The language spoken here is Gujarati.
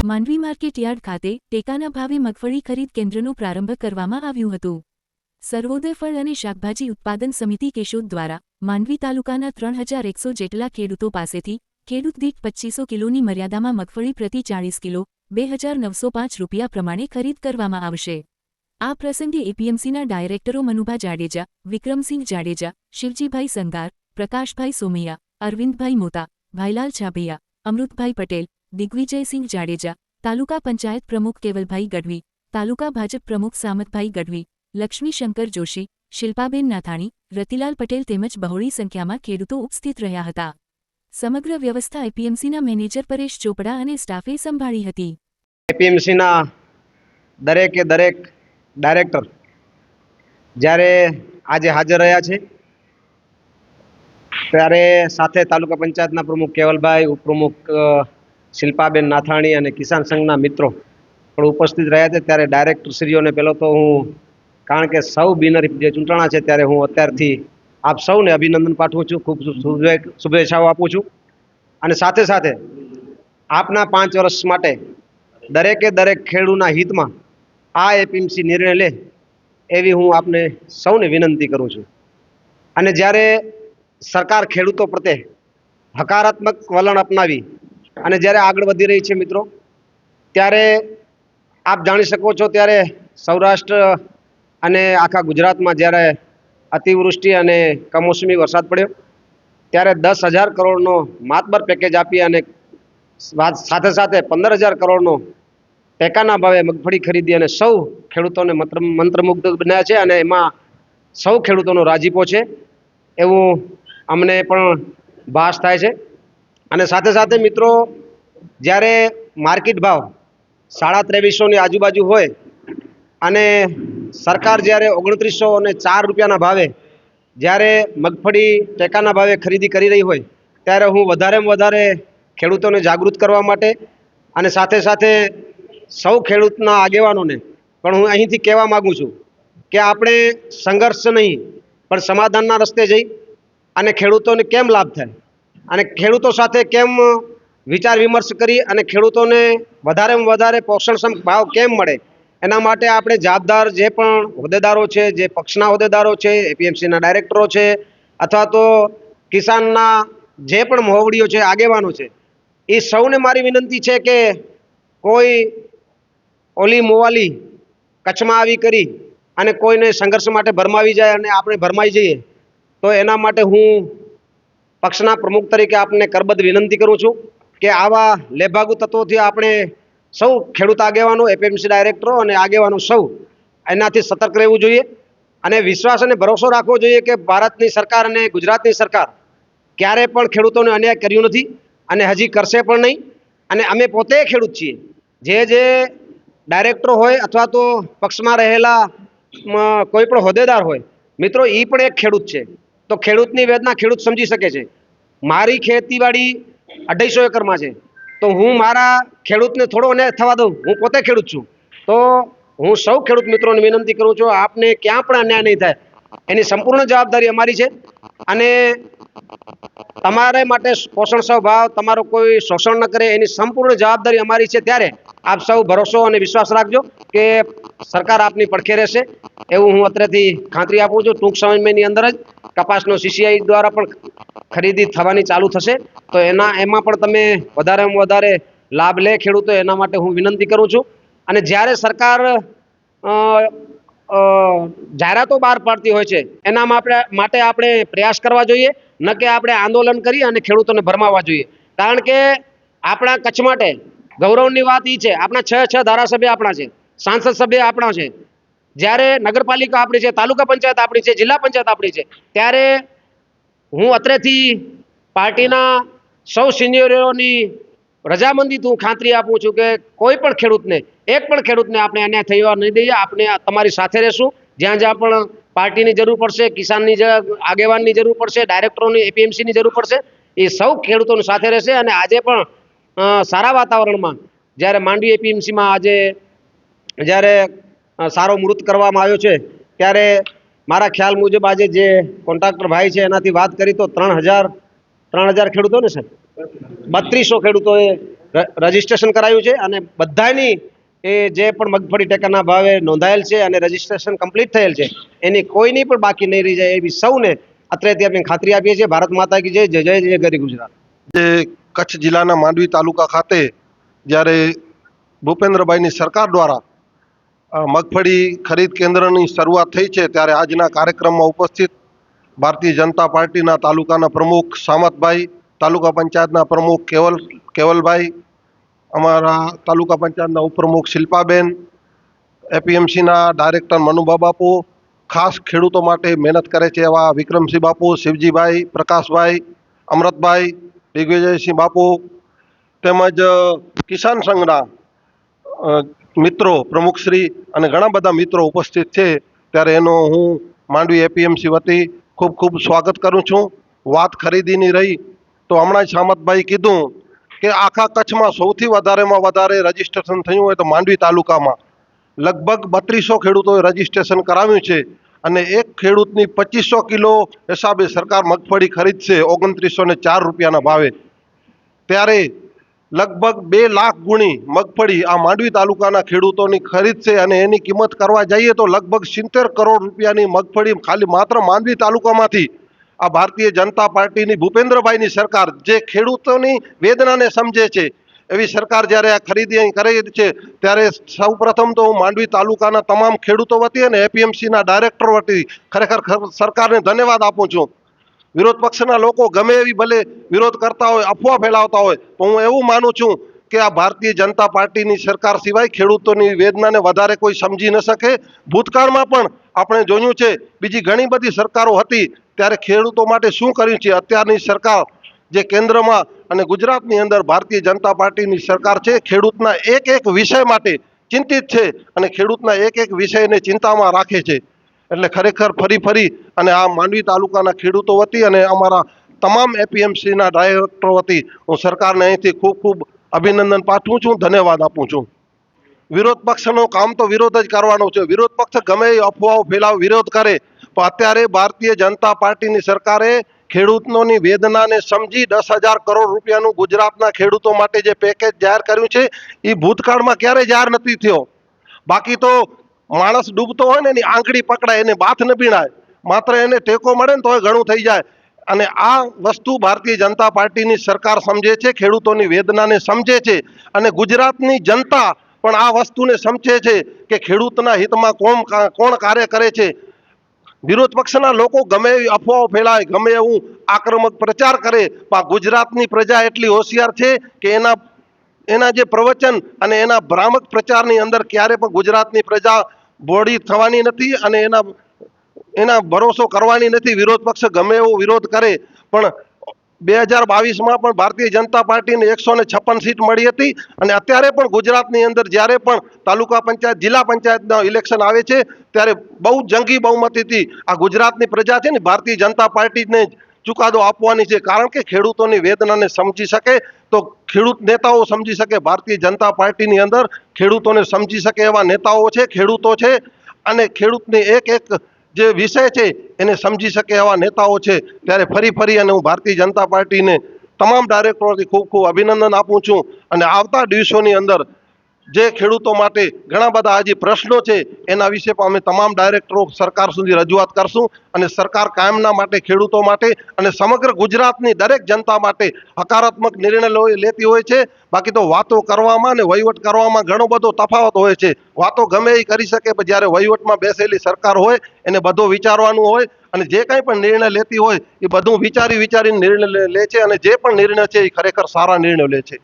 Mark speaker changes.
Speaker 1: માંડવી માર્કેટયાર્ડ ખાતે ટેકાના ભાવે મગફળી ખરીદ કેન્દ્રનો પ્રારંભ કરવામાં આવ્યું હતું। સર્વોદય ફળ અને શાકભાજી ઉત્પાદન સમિતિ કેશોદ દ્વારા માંડવી તાલુકાના 3100 જેટલા ખેડૂતો પાસેથી ખેડૂત દીઠ 2500 કિલોની મર્યાદામાં મગફળી પ્રતિ 40 કિલો 2905 રૂપિયા પ્રમાણે ખરીદ કરવામાં આવશે। આ પ્રસંગે એપીએમસીના ડાયરેક્ટરો મનુભા જાડેજા, વિક્રમસિંહ જાડેજા, શિવજીભાઈ સંગાર, પ્રકાશભાઈ સોમૈયા, અરવિંદભાઈ મોતા, ભાઈલાલ છાભૈયા, અમૃતભાઈ પટેલ, દિગ્વિજયસિંહ જાડેજા, તાલુકા પંચાયત પ્રમુખ કેવલભાઈ ગઢવી, તાલુકા ભાજપ પ્રમુખ સામતભાઈ ગઢવી, લક્ષ્મીશંકર જોશી, શિલ્પાબેન નાથાણી, રતિલાલ પટેલ તેમજ બહોળી સંખ્યામાં ખેડૂતો ઉપસ્થિત રહ્યા હતા। સમગ્ર વ્યવસ્થા એપીએમસીના મેનેજર પરેશ ચોપડા અને સ્ટાફે સંભાળી હતી।
Speaker 2: એપીએમસીના દરેકે દરેક ડાયરેક્ટર જ્યારે આજે હાજર રહ્યા છે ત્યારે સાથે તાલુકા પંચાયતના પ્રમુખ કેવલભાઈ, ઉપપ્રમુખ શિલ્પાબેન નાથાણી અને કિસાન સંઘના મિત્રો પણ ઉપસ્થિત રહ્યા છે। ત્યારે ડાયરેક્ટરશ્રીઓને પહેલો તો હું, કારણ કે સૌ બિનહરીફ જે ચૂંટણા છે ત્યારે હું અત્યારથી આપ સૌને અભિનંદન પાઠવું છું, ખૂબ શુભેચ્છાઓ આપું છું। અને સાથે સાથે આપના 5 વર્ષ માટે દરેકે દરેક ખેડૂતના હિતમાં આ એપીએમસી નિર્ણય લે એવી હું આપને સૌને વિનંતી કરું છું। અને જ્યારે સરકાર ખેડૂતો પ્રત્યે હકારાત્મક વલણ અપનાવી અને જ્યારે આગળ વધી રહી છે મિત્રો, ત્યારે આપ જાણી શકો છો ત્યારે સૌરાષ્ટ્ર અને આખા ગુજરાતમાં જ્યારે અતિવૃષ્ટિ અને કમોસમી વરસાદ પડ્યો ત્યારે 10,000 કરોડનો માતબર પેકેજ આપી અને સાથે સાથે 15,000 કરોડનો ટેકાના ભાવે મગફળી ખરીદી અને સૌ ખેડૂતોને મંત્રમુગ્ધ બન્યા છે અને એમાં સૌ ખેડૂતોનો રાજીપો છે એવું અમને પણ ભાસ થાય છે। અને સાથે સાથે મિત્રો, જ્યારે માર્કેટ ભાવ 2350 ની આજુબાજુ હોય અને સરકાર જ્યારે 2904 રૂપિયાના ભાવે જ્યારે મગફળી ટેકાના ભાવે ખરીદી કરી રહી હોય ત્યારે હું વધારેમાં વધારે ખેડૂતોને જાગૃત કરવા માટે અને સાથે સાથે સૌ ખેડૂતના આગેવાનોને પણ હું અહીંથી કહેવા માગું છું કે આપણે સંઘર્ષ નહીં પણ સમાધાનના રસ્તે જઈ અને ખેડૂતોને કેમ લાભ થાય અને ખેડૂતો સાથે કેમ વિચાર વિમર્શ કરી અને ખેડૂતોને વધારેમાં વધારે પોષણક્ષમ ભાવ કેમ મળે એના માટે આપણે જવાબદાર જે પણ હોદ્દેદારો છે, જે પક્ષના હોદ્દેદારો છે, એપીએમસીના ડાયરેક્ટરો છે અથવા તો કિસાનના જે પણ મોવડીઓ છે, આગેવાનો છે, એ સૌને મારી વિનંતી છે કે કોઈ ઓલી મોવાલી કચ્છમાં આવી કરી અને કોઈને સંઘર્ષ માટે ભરમાવી જાય અને આપણે ભરમાઈ જઈએ તો એના માટે હું પક્ષના પ્રમુખ તરીકે આપને કરબદ્ધ વિનંતી કરું છું કે આવા લેભાગુ તત્વોથી આપણે સૌ ખેડૂત આગેવાનો, એપીએમસી ડાયરેક્ટરો અને આગેવાનો સૌ એનાથી સતર્ક રહેવું જોઈએ અને વિશ્વાસ અને ભરોસો રાખવો જોઈએ કે ભારતની સરકાર અને ગુજરાતની સરકાર ક્યારે પણ ખેડૂતોને અન્યાય કર્યું નથી અને હજી કરશે પણ નહીં। અને અમે પોતે ખેડૂત છીએ। જે ડાયરેક્ટરો હોય અથવા તો પક્ષમાં રહેલા કોઈ પણ હોદ્દેદાર હોય મિત્રો, એ પણ એક ખેડૂત છે, તો ખેડૂતની વેદના ખેડૂત સમજી શકે છે। મારી ખેતીવાડી 250 એકરમાં છે તો હું મારા ખેડૂતને થોડો અન્યાય થવા દઉં? હું પોતે ખેડૂત છું, તો હું સૌ ખેડૂત મિત્રોને વિનંતી કરું છું આપને ક્યાં પણ અન્યાય નહીં થાય એની સંપૂર્ણ જવાબદારી અમારી છે અને તમારે માટે પોષણક્ષમ ભાવ, તમારો કોઈ શોષણ ન કરે એની સંપૂર્ણ જવાબદારી અમારી છે। ત્યારે આપ સૌ ભરોસો અને વિશ્વાસ રાખજો કે સરકાર આપની પડખે રહેશે એવું હું અત્રેથી ખાતરી આપું છું। ટૂંક સમયની અંદર જ કપાસનો સીસીઆઈ દ્વારા પણ ખરીદી થવાની ચાલુ થશે, તો એમાં પણ તમે વધારેમાં વધારે લાભ લે ખેડૂતો, એના માટે હું વિનંતી કરું છું। અને જ્યારે સરકાર જાહેરાતો બહાર પાડતી હોય છે એના માટે આપણે પ્રયાસ કરવા જોઈએ, ન કે આપણે આંદોલન કરી અને ખેડૂતોને ભરમાવવા જોઈએ। કારણ કે આપણા કચ્છ માટે ગૌરવની વાત એ છે, આપણા 6 ધારાસભ્ય આપણા છે, સાંસદ સભ્ય આપણા છે, જ્યારે નગરપાલિકા આપણી છે, તાલુકા પંચાયત આપણી છે, જિલ્લા પંચાયત આપણી છે, ત્યારે હું અત્રેથી પાર્ટીના સૌ સિનિયરોની રજામંદી હું ખાતરી આપું છું કે કોઈ પણ ખેડૂતને, એક પણ ખેડૂતને આપણે અન્યાય થવા નહીં દઈએ। આપણે તમારી સાથે રહેશું, જ્યાં જ્યાં પણ પાર્ટીની જરૂર પડશે, કિસાનની આગેવાનની જરૂર પડશે, ડાયરેક્ટરોની, એપીએમસીની જરૂર પડશે, એ સૌ ખેડૂતોની સાથે રહેશે। અને આજે પણ સારા વાતાવરણમાં જ્યારે માંડવી એપીએમસીમાં આજે જ્યારે સારો મુહૂર્ત કરવામાં આવ્યો છે ત્યારે મારા ખ્યાલ મુજબ આજે જે કોન્ટ્રાક્ટર ભાઈ છે એનાથી વાત કરી તો 3,000 ખેડૂતોને સાહેબ 3200 ખેડૂતોએ રજીસ્ટ્રેશન કરાયું છે અને બધાની એ જે પણ મગફળી ટેકાના ભાવે નોંધાયેલ છે અને રજીસ્ટ્રેશન કમ્પ્લીટ થયેલ છે એની કોઈની પણ બાકી નહીં રહી જાય એવી સૌને અત્રેથી આપણે ખાતરી આપીએ છીએ. ભારત માતા કી જય, જય જય જય ગરી ગુજરાત.
Speaker 3: જે કચ્છ જિલ્લાના માંડવી તાલુકા ખાતે જ્યારે ભૂપેન્દ્રભાઈની સરકાર દ્વારા મગફળી ખરીદ કેન્દ્રની શરૂઆત થઈ છે ત્યારે આજના કાર્યક્રમમાં ઉપસ્થિત ભારતીય જનતા પાર્ટીના તાલુકાના પ્રમુખ સામતભાઈ, તાલુકા પંચાયતના પ્રમુખ કેવલભાઈ, અમારા તાલુકા પંચાયતના ઉપપ્રમુખ શિલ્પાબેન, એપીએમસીના ડાયરેક્ટર મનુભા બાપુ, ખાસ ખેડૂતો માટે મહેનત કરે છે એવા વિક્રમસિંહ બાપુ, શિવજીભાઈ, પ્રકાશભાઈ, અમૃતભાઈ, દિગ્વિજયસિંહ બાપુ તેમજ કિસાન સંઘના મિત્રો, પ્રમુખશ્રી અને ઘણા બધા મિત્રો ઉપસ્થિત છે ત્યારે એનો હું માંડવી એપીએમસી વતી ખૂબ ખૂબ સ્વાગત કરું છું. વાત ખરીદીની રહી તો હમણાં જ સામતભાઈ કીધું કે આખા કચ્છમાં સૌથી વધારેમાં વધારે રજીસ્ટ્રેશન થયું હોય તો માંડવી તાલુકામાં લગભગ 3200 ખેડૂતોએ રજીસ્ટ્રેશન કરાવ્યું છે અને એક ખેડૂતની 2500 કિલો હિસાબે સરકાર મગફળી ખરીદશે 2904 રૂપિયાના ભાવે. ત્યારે લગભગ 2 લાખ ગુણી મગફળી આ માંડવી તાલુકાના ખેડૂતોની ખરીદશે અને એની કિંમત કરવા જઈએ તો લગભગ 70 કરોડ રૂપિયાની મગફળી ખાલી માત્ર માંડવી તાલુકામાંથી આ ભારતીય જનતા પાર્ટીની ભૂપેન્દ્રભાઈની સરકાર જે ખેડૂતોની વેદનાને સમજે છે એવી સરકાર જ્યારે આ ખરીદી અહીં કરે છે ત્યારે સૌપ્રથમ તો હું માંડવી તાલુકાના તમામ ખેડૂતો વતી અને એપીએમસીના ડાયરેક્ટર વતી ખરેખર સરકારને ધન્યવાદ આપું છું. વિરોધ પક્ષના લોકો ગમે એવી ભલે વિરોધ કરતા હોય, અફવા ફેલાવતા હોય, પણ હું એવું માનું છું કે આ ભારતીય જનતા પાર્ટીની સરકાર સિવાય ખેડૂતોની વેદનાને વધારે કોઈ સમજી ન શકે. ભૂતકાળમાં પણ આપણે જોયું છે બીજી ઘણી બધી સરકારો હતી ત્યારે ખેડૂતો માટે શું કર્યું છે. અત્યારની સરકાર જે કેન્દ્રમાં અને ગુજરાતની અંદર ભારતીય જનતા પાર્ટીની સરકાર છે ખેડૂતના એક એક વિષય માટે ચિંતિત છે અને ખેડૂતના એક એક વિષયને ચિંતામાં રાખે છે. એટલે ખરેખર ફરી અને આ માંડવી તાલુકાના ખેડૂતો વતી અને અમારા તમામ એપીએમસીના ડાયરેક્ટર વતી હું સરકારને અહીંથી ખૂબ ખૂબ અભિનંદન પાઠવું છું, ધન્યવાદ આપું છું. વિરોધ પક્ષનું કામ તો વિરોધ જ કરવાનો છે. વિરોધ પક્ષ ગમે એ અફવાઓ ફેલાવ વિરોધ કરે પણ અત્યારે ભારતીય જનતા પાર્ટીની સરકારે ખેડૂતોની વેદનાને સમજી 10,000 કરોડ રૂપિયાનું ગુજરાતના ખેડૂતો માટે જે પેકેજ જાહેર કર્યું છે એ ભૂતકાળમાં ક્યારેય જાહેર નથી થયો. બાકી તો માણસ ડૂબતો હોય ને એની આંગળી પકડાય, એને બાથ ન પીણાય, માત્ર એને ટેકો મળે ને તોય ઘણું થઈ જાય. અને આ વસ્તુ ભારતીય જનતા પાર્ટીની સરકાર સમજે છે, ખેડૂતોની વેદનાને સમજે છે અને ગુજરાતની જનતા પણ આ વસ્તુને સમજે છે કે ખેડૂતના હિતમાં કોણ કાર્ય કરે છે. વિરોધ પક્ષના લોકો ગમે એવી અફવાઓ ફેલાય, ગમે એવું આક્રમક પ્રચાર કરે, પણ ગુજરાતની પ્રજા એટલી હોશિયાર છે કે એના જે પ્રવચન અને એના ભ્રામક પ્રચારની અંદર ક્યારે પણ ગુજરાતની પ્રજા બોડી થવાની નથી અને એના ભરોસો કરવાની નથી. વિરોધ પક્ષ ગમે એવો વિરોધ કરે પણ 2022માં પણ ભારતીય જનતા પાર્ટીને 156 સીટ મળી હતી અને અત્યારે પણ ગુજરાતની અંદર જ્યારે પણ તાલુકા પંચાયત, જિલ્લા પંચાયતના ઇલેક્શન આવે છે ત્યારે બહુ જંગી બહુમતીથી આ ગુજરાતની પ્રજા છે ને ભારતીય જનતા પાર્ટીને ચુકાદો આપવાની છે. કારણ કે ખેડૂતોની વેદનાને સમજી શકે તો ખેડૂત નેતાઓ સમજી શકે. ભારતીય જનતા પાર્ટીની અંદર ખેડૂતોને સમજી શકે એવા નેતાઓ છે, ખેડૂતો છે અને ખેડૂતની એક જે વિષય છે એને સમજી શકે એવા નેતાઓ છે. ત્યારે ફરી અને હું ભારતીય જનતા પાર્ટીને તમામ ડાયરેક્ટરોથી ખૂબ ખૂબ અભિનંદન આપું છું અને આવતા દિવસોની અંદર જે ખેડૂતો માટે ઘણા બધા હજી પ્રશ્નો છે એના વિશે પણ અમે તમામ ડાયરેક્ટરો સરકાર સુધી રજૂઆત કરશું અને સરકાર કાયમના માટે ખેડૂતો માટે અને સમગ્ર ગુજરાતની દરેક જનતા માટે હકારાત્મક નિર્ણય લેતી હોય છે. બાકી તો વાતો કરવામાં અને વહીવટ કરવામાં ઘણો બધો તફાવત હોય છે. વાતો ગમે એ કરી શકે પણ જ્યારે વહીવટમાં બેસેલી સરકાર હોય એને બધું વિચારવાનું હોય અને જે કંઈ પણ નિર્ણય લેતી હોય એ બધું વિચારીને નિર્ણય લે છે અને જે પણ નિર્ણય છે એ ખરેખર સારા નિર્ણય લે છે.